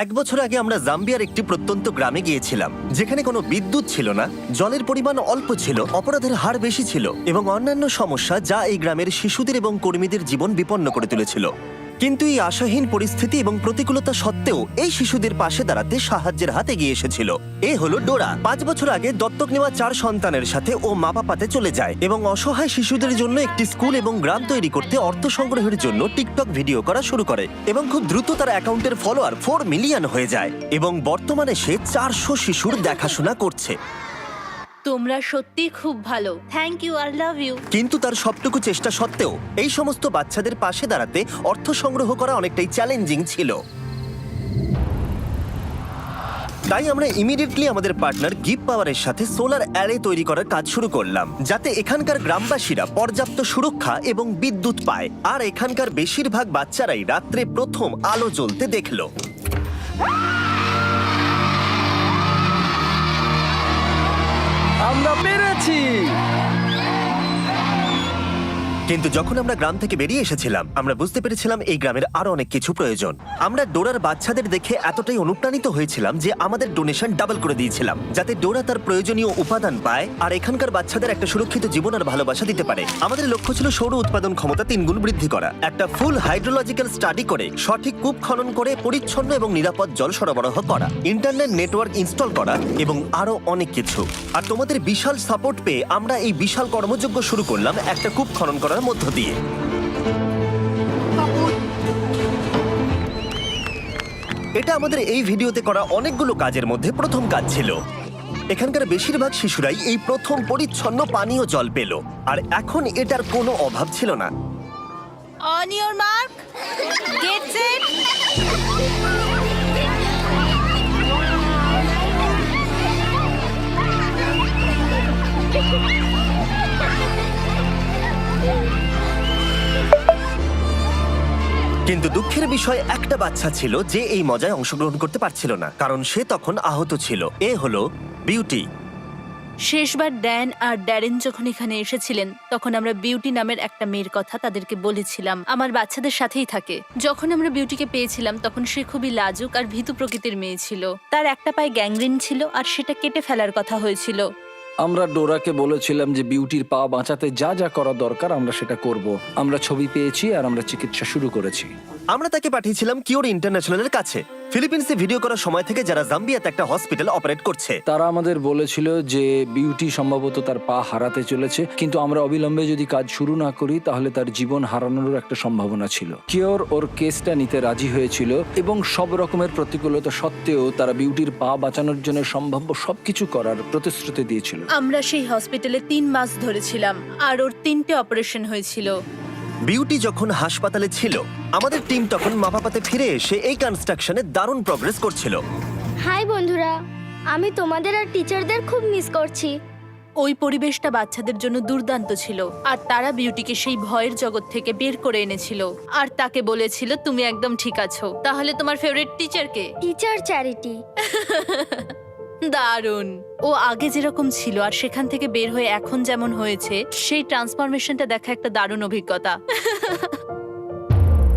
এক বছর আগে আমরা জাম্বিয়ার একটি প্রত্যন্ত গ্রামে গিয়েছিলাম, যেখানে কোনো বিদ্যুৎ ছিল না, জলের পরিমাণ অল্প ছিল, অপরাধের হার বেশি ছিল এবং অন্যান্য সমস্যা যা এই গ্রামের শিশুদের এবং কর্মীদের জীবন বিপন্ন করে তুলেছিল। কিন্তু এই আশাহীন পরিস্থিতি এবং প্রতিকূলতা সত্ত্বেও এই শিশুদের পাশে দাঁড়াতে সাহায্যের হাত এগিয়ে এসেছিল। এ হলো ডোরা। 5 বছর আগে দত্তক নেওয়া 4 সন্তানের সাথে ও মা বাবাতে চলে যায় এবং অসহায় শিশুদের জন্য একটি স্কুল এবং গ্রাম তৈরি করতে অর্থ সংগ্রহের জন্য টিকটক ভিডিও করা শুরু করে এবং খুব দ্রুত তার অ্যাকাউন্টের ফলোয়ার 4 মিলিয়ন হয়ে যায় এবং বর্তমানে সে 400 শিশুর দেখাশোনা করছে। তোমরা সত্যি খুব ভালো। Thank you, I love you. কিন্তু তার সবটুকু চেষ্টা সত্ত্বেও এই সমস্ত বাচ্চাদের পাশে দাঁড়াতে অর্থ সংগ্রহ করা অনেকটাই চ্যালেঞ্জিং ছিল। তাই আমরা ইমিডিয়েটলি আমাদের পার্টনার গিভ পাওয়ারের সাথে সোলার অ্যারে তৈরি করার কাজ শুরু করলাম, যাতে এখানকার গ্রামবাসীরা পর্যাপ্ত সুরক্ষা এবং বিদ্যুৎ পায়। আর এখানকার বেশিরভাগ বাচ্চারাই রাত্রে প্রথম আলো জ্বলতে দেখলো। আমরা পেরেছি। কিন্তু যখন আমরা গ্রাম থেকে বেরিয়ে এসেছিলাম, আমরা বুঝতে পেরেছিলাম এই গ্রামের আরো অনেক কিছু প্রয়োজন। আমরা ডোরার বাচ্চাদের দেখে এতটাই অনুপ্রাণিত হয়েছিলাম যে আমাদের ডোনেশন ডাবল করে দিয়েছিলাম, যাতে ডোরা তার প্রয়োজনীয় উপাদান পায় আর এখানকার বাচ্চাদের একটা সুরক্ষিত জীবন আর ভালোবাসা দিতে পারে। আমাদের লক্ষ্য ছিল সৌর উৎপাদন ক্ষমতা 3 গুণ বৃদ্ধি করা, একটা ফুল হাইড্রোলজিক্যাল স্টাডি করে সঠিক কূপ খনন করে পরিচ্ছন্ন এবং নিরাপদ জল সরবরাহ করা, ইন্টারনেট নেটওয়ার্ক ইনস্টল করা এবং আরো অনেক কিছু। আর তোমাদের বিশাল সাপোর্ট পেয়ে আমরা এই বিশাল কর্মযজ্ঞ শুরু করলাম একটা কূপ খনন করার মধ্য দিয়ে। এটা আমাদের এই ভিডিওতে করা অনেকগুলো কাজের মধ্যে প্রথম কাজ ছিল। এখানকার বেশিরভাগ শিশুরাই এই প্রথম পরিচ্ছন্ন পানীয় জল পেল, আর এখন এটার কোনো অভাব ছিল না। On your mark, get set. কিন্তু দুঃখের বিষয় একটা বাচ্চা ছিল যে এই মজায় অংশগ্রহণ করতে পারছিল না, কারণ সে তখন আহত ছিল। এ হলো বিউটি। শেষবার ড্যান আর ড্যারেন যখন এখানে এসেছিলেন, তখন আমরা বিউটি নামের একটা মেয়ের কথা তাদেরকে বলেছিলাম। আমার বাচ্চাদের সাথেই থাকে। যখন আমরা বিউটিকে পেয়েছিলাম, তখন সে খুবই লাজুক আর ভীতু প্রকৃতির মেয়ে ছিল। তার একটা পায়ে গ্যাংগ্রিন ছিল আর সেটা কেটে ফেলার কথা হয়েছিল। আমরা ডোরাকে বলেছিলাম যে বিউটির পা বাঁচাতে যা যা করা দরকার আমরা সেটা করব। আমরা ছবি পেয়েছি আর আমরা চিকিৎসা শুরু করেছি। আমরা তাকে পাঠিয়েছিলাম কিওর ইন্টারন্যাশনালের কাছে, ফিলিপিন্সে ভিডিও করার সময় থেকে, যারা জাম্বিয়াতে একটা হসপিটাল অপারেট করছে। তারা আমাদের বলেছিল যে বিউটি সম্ভবত তার পা হারাতে চলেছে, কিন্তু আমরা অবিলম্বে যদি কাজ শুরু না করি তাহলে তার জীবন হারানোর একটা সম্ভাবনা ছিল। কিওর ওর কেসটা নিতে রাজি হয়েছিল এবং সব রকমের প্রতিকূলতা সত্ত্বেও তারা বিউটির পা বাঁচানোর জন্য সম্ভাব্য সবকিছু করার প্রতিশ্রুতি দিয়েছিল। আমরা সেই হসপিটালে 3 মাস ধরেছিলাম আর ওর 3টে অপারেশন হয়েছিল। বিউটি যখন হাসপাতালে ছিল, আমাদের টিম তখন মাপাপাতে ফিরে এসে এই কনস্ট্রাকশনে দারুণ প্রগ্রেস করছিল। হাই বন্ধুরা, আমি তোমাদের আর টিচারদের খুব মিস করছি। ওই পরিবেশটা বাচ্চাদের জন্য দুর্দান্ত ছিল আর তারা বিউটিকে সেই ভয়ের জগৎ থেকে বের করে এনেছিল আর তাকে বলেছিল তুমি একদম ঠিক আছো। তাহলে তোমার ফেভারিট টিচার কে? Teacher charity. দারুণ। ও আগে যেরকম ছিল আর সেখান থেকে বের হয়ে এখন যেমন হয়েছে, সেই ট্রান্সফরমেশনটা দেখা একটা দারুণ অভিজ্ঞতা।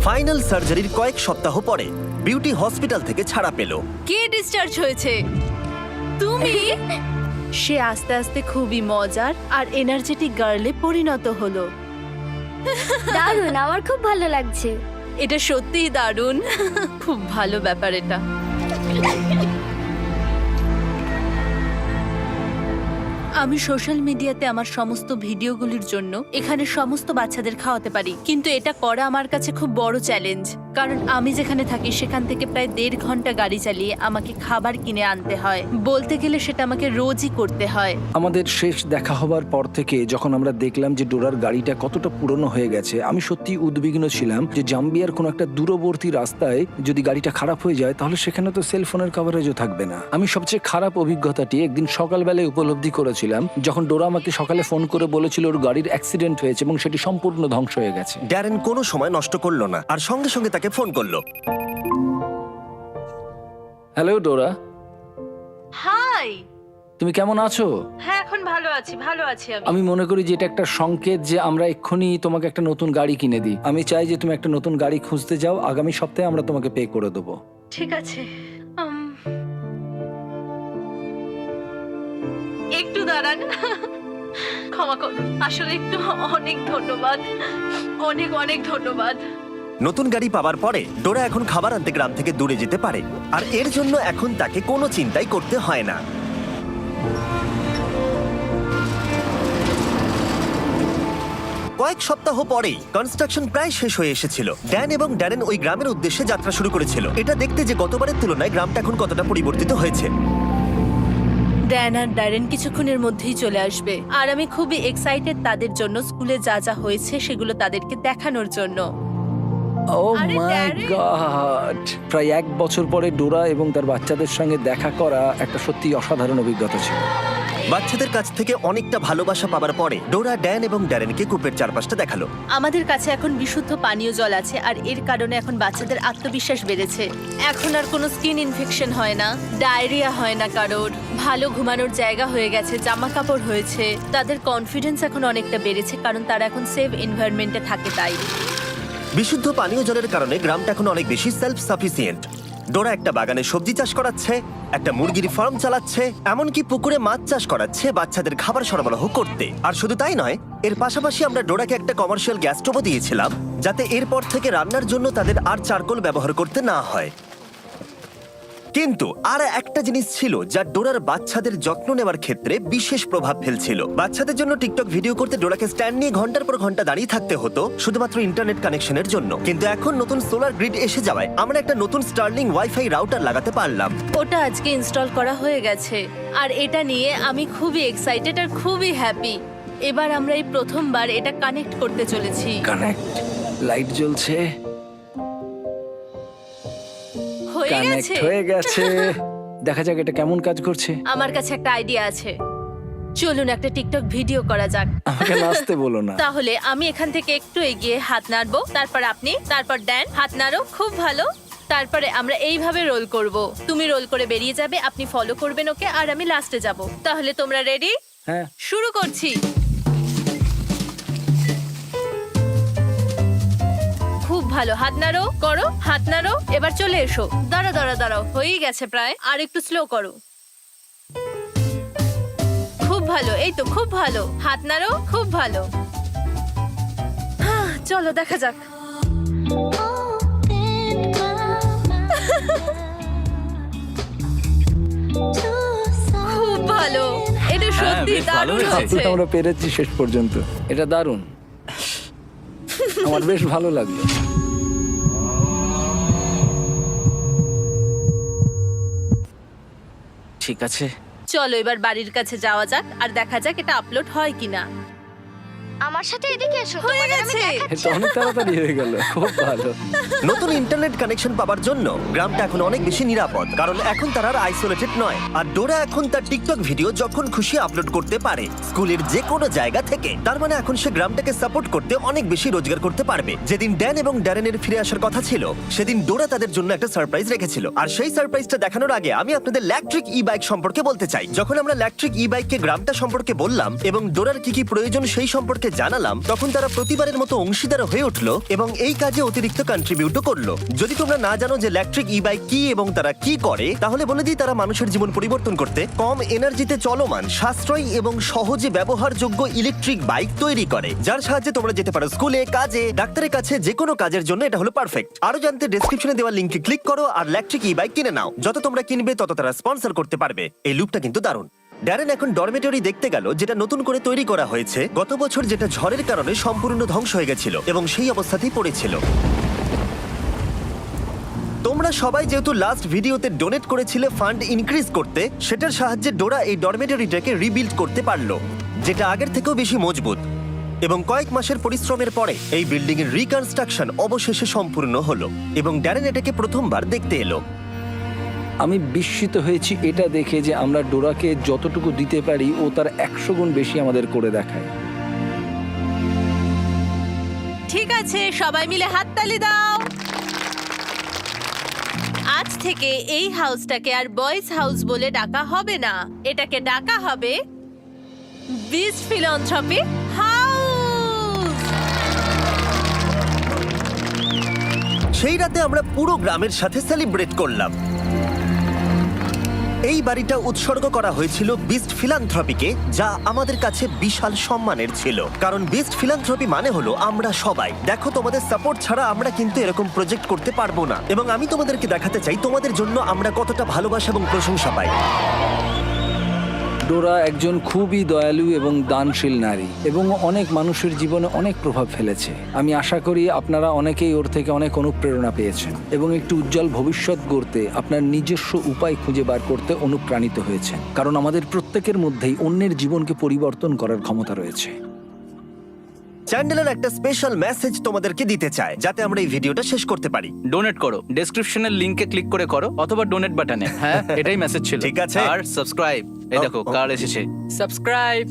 ফাইনাল সার্জারির কয়েক সপ্তাহ পরে বিউটি হসপিটাল থেকে ছাড়া পেল। কে ডিসচার্জ হয়েছে? তুমি? সে আস্তে আস্তে খুবই মজার আর এনার্জেটিক গার্লে পরিণত হলো। দারুণ, আমার খুব ভালো লাগছে। এটা সত্যিই দারুণ। খুব ভালো ব্যাপার এটা। আমি সোশ্যাল মিডিয়াতে আমার সমস্ত ভিডিওগুলির জন্য এখানে সমস্ত বাচ্চাদের খাওয়াতে পারি, কিন্তু এটা করা আমার কাছে খুব বড় চ্যালেঞ্জ, কারণ আমি যেখানে থাকি সেখান থেকে প্রায় 1.5 ঘন্টা গাড়ি চালিয়ে আমাকে খাবার কিনে আনতে হয়। বলতে গেলে সেটা আমাকে রোজই করতে হয়। আমাদের শেষ দেখা হবার পর থেকে যখন আমরা দেখলাম যে ডোরার গাড়িটা কতটা পুরনো হয়ে গেছে, আমি সত্যি উদ্বিগ্ন ছিলাম যে জাম্বিয়ার কোনো একটা দূরবর্তী রাস্তায় যদি গাড়িটা খারাপ হয়ে যায় তাহলে সেখানে তো সেলফোনের কভারেজও থাকবে না। আমি সবচেয়ে খারাপ অভিজ্ঞতাটি একদিন সকালবেলায় উপলব্ধি করেছিলাম, যখন ডোরা আমাকে সকালে ফোন করে বলেছিল ওর গাড়ির অ্যাক্সিডেন্ট হয়েছে এবং সেটি সম্পূর্ণ ধ্বংস হয়ে গেছে। ড্যারেন কোনো সময় নষ্ট করলো না আর সঙ্গে সঙ্গে তাকে ফোন করলো। হ্যালো ডোরা, হাই। তুমি কেমন আছো? হ্যাঁ, এখন ভালো আছি, ভালো আছি আমি। আমি মনে করি যে এটা একটা সংকেত যে আমরা এক্ষুনি তোমাকে একটা নতুন গাড়ি কিনে দিই। আমি চাই যে তুমি একটা নতুন গাড়ি খুঁজতে যাও, আগামী সপ্তাহে আমরা তোমাকে পে করে দেবো। ঠিক আছে, একটু দাঁড়ান। ক্ষমা করুন, আসলে একটু অনেক ধন্যবাদ, অনেক অনেক ধন্যবাদ। নতুন গাড়ি পাওয়ার পরে ডোরা এখন খাবার আনতে গ্রাম থেকে দূরে যেতে পারে, আর এর জন্য এখন তাকে কোনো চিন্তাই করতে হয় না। কয়েক সপ্তাহ পরেই কনস্ট্রাকশন প্রায় শেষ হয়ে এসেছিল। ড্যান এবং ড্যারেন ওই গ্রামের উদ্দেশ্যে যাত্রা শুরু করেছিল, এটা দেখতে যে গতবারের তুলনায় গ্রামটা এখন কতটা পরিবর্তিত হয়েছে। ড্যান আর ড্যারেন কিছুক্ষণের মধ্যেই চলে আসবে, আর আমি খুবই এক্সাইটেড তাদের জন্য স্কুলে যা যা হয়েছে সেগুলো তাদেরকে দেখানোর জন্য। ও আরে মাই ড্যারেন! গড! প্রায় 1 বছর পরে ডোরা এবং তার বাচ্চাদের সঙ্গে দেখা করা একটা সত্যি অসাধারণ অভিজ্ঞতা ছিল। বাচ্চাদের কাছ থেকে অনেকটা ভালোবাসা পাওয়ার পরে ডোরা ড্যান এবং ড্যারেনকে কূপের চারপাশটা দেখালো। আমাদের কাছে এখন বিশুদ্ধ পানীয় জল আছে, আর এর কারণে এখন বাচ্চাদের আত্মবিশ্বাস বেড়েছে। এখন আর কোনো স্কিন ইনফেকশন হয় না, ডায়রিয়া হয় না কারোর, ভালো ঘুমানোর জায়গা হয়ে গেছে, জামা কাপড় হয়েছে। তাদের কনফিডেন্স এখন অনেকটা বেড়েছে, কারণ তারা এখন সেফ এনভায়রনমেন্টে থাকে তাই। বিশুদ্ধ পানীয় জলের কারণে গ্রামটা এখন অনেক বেশি সেলফ সাফিসিয়েন্ট। ডোরা একটা বাগানে সবজি চাষ করাচ্ছে, একটা মুরগির ফার্ম চালাচ্ছে, এমনকি পুকুরে মাছ চাষ করাচ্ছে বাচ্চাদের খাবার সরবরাহ করতে। আর শুধু তাই নয়, এর পাশাপাশি আমরা ডোরাকে একটা কমার্শিয়াল গ্যাস স্টোভও দিয়েছিলাম, যাতে এরপর থেকে রান্নার জন্য তাদের আর চারকোল ব্যবহার করতে না হয়। কিন্তু আর একটা জিনিস ছিল যা ডোরার বাচ্চাদের যত্ন নেওয়ার ক্ষেত্রে বিশেষ প্রভাব ফেলছিল। বাচ্চাদের জন্য টিকটক ভিডিও করতে ডোরাকে স্ট্যান্ড নিয়ে ঘন্টার পর ঘন্টা দাঁড়িয়ে থাকতে হতো শুধুমাত্র ইন্টারনেট কানেকশনের জন্য। কিন্তু এখন নতুন সোলার গ্রিড এসে যাওয়ায় আমরা একটা নতুন স্টার্লিং ওয়াইফাই রাউটার লাগাতে পারলাম। ওটা আজকে ইনস্টল করা হয়ে গেছে, আর এটা নিয়ে আমি খুবই এক্সাইটেড আর খুবই হ্যাপি। এবার আমরা এই প্রথমবার এটা কানেক্ট করতে চলেছি। কানেক্ট, লাইট জ্বলছে, হয়ে কানেক্ট গেছে। হয়ে গেছে। দেখা যাক এটা কেমন কাজ করছে। আমার কাছে একটা আইডিয়া আছে, চলুন একটা টিকটক ভিডিও করা যাক। আমাকে নাচতে বলো না। তাহলে আমি এখান থেকে একটু এগিয়ে হাত নাড়বো, তারপর আপনি, তারপর ড্যান হাত নাড়ো, খুব ভালো। তারপরে আমরা এইভাবে রোল করব, তুমি রোল করে বেরিয়ে যাবে, আপনি ফলো করবেন ওকে, আর আমি লাস্টে যাব। তাহলে তোমরা রেডি? হ্যাঁ, শুরু করছি। খুব ভালো, হাত নাড়ো, করো, হাত নাড়ো। এবার চলে এসো। দাঁড়াও দাঁড়াও দাঁড়াও, হয়েই গেছে প্রায়, আর একটু স্লো করো। খুব ভালো, এই তো খুব ভালো, হাত নাড়ো, খুব ভালো। চলো দেখা যাক। খুব ভালো, এটা সত্যি বেশ ভালো দারুণ হয়েছে। হয়েছে। আমরা পেরেছি শেষ পর্যন্ত। এটা দারুণ, আমার বেশ ভালো লাগলো। ঠিক আছে। চলো এবার বাড়ির কাছে যাওয়া যাক, আর দেখা যাক এটা আপলোড হয় কিনা। আমার সাথে এদিকে এসো, হয়ে তোমাদের আমি গেছে। দেখাচ্ছি। এটা অনেক তাড়াতাড়ি হয়ে গেল, খুব ভালো। নতুন ইন্টারনেট কানেকশন পাওয়ার জন্য গ্রামটা এখন অনেক বেশি নিরাপদ, কারণ এখন তারা আর আইসোলেটেড নয়। আর ডোরা এখন তার টিকটক ভিডিও যখন খুশি আপলোড করতে পারে, স্কুলের যে কোনো জায়গা থেকে। তার মানে এখন সে গ্রামটাকে সাপোর্ট করতে অনেক বেশি রোজগার করতে পারবে। যেদিন ড্যান এবং ড্যারেনের ফিরে আসার কথা ছিল, সেদিন ডোরা তাদের জন্য একটা সারপ্রাইজ রেখেছিল। আর সেই সারপ্রাইজটা দেখানোর আগে আমি আপনাদের ইলেকট্রিক ই বাইক সম্পর্কে বলতে চাই। যখন আমরা ইলেকট্রিক ই বাইককে গ্রামটা সম্পর্কে বললাম এবং ডোরার কি কি প্রয়োজন সেই সম্পর্কে জানালাম, তখন তারা প্রতিবারের মতো অংশীদার হয়ে উঠলো এবং এই কাজে অতিরিক্ত কন্ট্রিবিউটও করলো। যদি তোমরা না জানো যে ইলেকট্রিক ই বাইক কি এবং তারা কি করে, তাহলে বলে দিই, তারা মানুষের জীবন পরিবর্তন করতে কম এনার্জিতে চলমান, সাশ্রয়ী এবং সহজে ব্যবহারযোগ্য ইলেকট্রিক বাইক তৈরি করে, যার সাহায্যে তোমরা যেতে পারো স্কুলে, কাজে, ডাক্তারের কাছে, যে কোনো কাজের জন্য এটা হলো পারফেক্ট। আরো জানতে ডেসক্রিপশনে দেওয়া লিংকে ক্লিক করো আর ইলেকট্রিক ই বাইক কিনে নাও। যত তোমরা কিনবে তত তারা স্পন্সর করতে পারবে। এই লুপটা কিন্তু দারুণ। ড্যারেন এখন ডরমেটরি দেখতে গেল, যেটা নতুন করে তৈরি করা হয়েছে গত বছর, যেটা ঝড়ের কারণে সম্পূর্ণ ধ্বংস হয়ে গেছিল এবং সেই অবস্থাতেই পড়েছিল। তোমরা সবাই যেহেতু লাস্ট ভিডিওতে ডোনেট করেছিলে ফান্ড ইনক্রিজ করতে, সেটার সাহায্যে ডোরা এই ডরমেটরিটাকে রিবিল্ড করতে পারলো, যেটা আগের থেকেও বেশি মজবুত। এবং কয়েক মাসের পরিশ্রমের পরে এই বিল্ডিং এর রিকনস্ট্রাকশন অবশেষে সম্পূর্ণ হলো এবং ড্যারেন এটাকে প্রথমবার দেখতে এলো। আমি বিস্মিত হয়েছি এটা দেখে যে আমরা ডোরাকে যতটুকু দিতে পারি ও তার 100 গুণ বেশি আমাদের করে দেখায়। ঠিক আছে, সবাই মিলে হাততালি দাও। আজ থেকে এই হাউসটাকে আর বয়েজ হাউস বলে ডাকা হবে না, এটাকে ডাকা হবে বিস্ট ফিলান্থ্রপি হাউস। সেই রাতে আমরা পুরো গ্রামের সাথে সেলিব্রেট করলাম। এই বাড়িটা উৎসর্গ করা হয়েছিল বিস্ট ফিলান্থ্রপিকে, যা আমাদের কাছে বিশাল সম্মানের ছিল, কারণ বিস্ট ফিলান্থ্রপি মানে হলো আমরা সবাই। দেখো, তোমাদের সাপোর্ট ছাড়া আমরা কিন্তু এরকম প্রজেক্ট করতে পারবো না, এবং আমি তোমাদেরকে দেখাতে চাই তোমাদের জন্য আমরা কতটা ভালোবাসা এবং প্রশংসা পাই। ডোরা একজন খুবই দয়ালু এবং দানশীল নারী এবং অনেক মানুষের জীবনে অনেক প্রভাব ফেলেছে। আমি আশা করি আপনারা অনেকেই ওর থেকে অনেক অনুপ্রেরণা পেয়েছেন এবং একটু উজ্জ্বল ভবিষ্যৎ গড়তে আপনার নিজস্ব উপায় খুঁজে বার করতে অনুপ্রাণিত হয়েছেন, কারণ আমাদের প্রত্যেকের মধ্যেই অন্যের জীবনকে পরিবর্তন করার ক্ষমতা রয়েছে। চ্যান্ডেলার একটা স্পেশাল মেসেজ তোমাদেরকে দিতে চায়, যাতে আমরা এই ভিডিওটা শেষ করতে পারি। ডোনেট করো, ডেসক্রিপশনের লিংকে ক্লিক করে করো, অথবা ডোনেট বাটনে। হ্যাঁ, এটাই মেসেজ ছিল। ঠিক আছে। আর সাবস্ক্রাইব, এই দেখো কার এসেছে। সাবস্ক্রাইব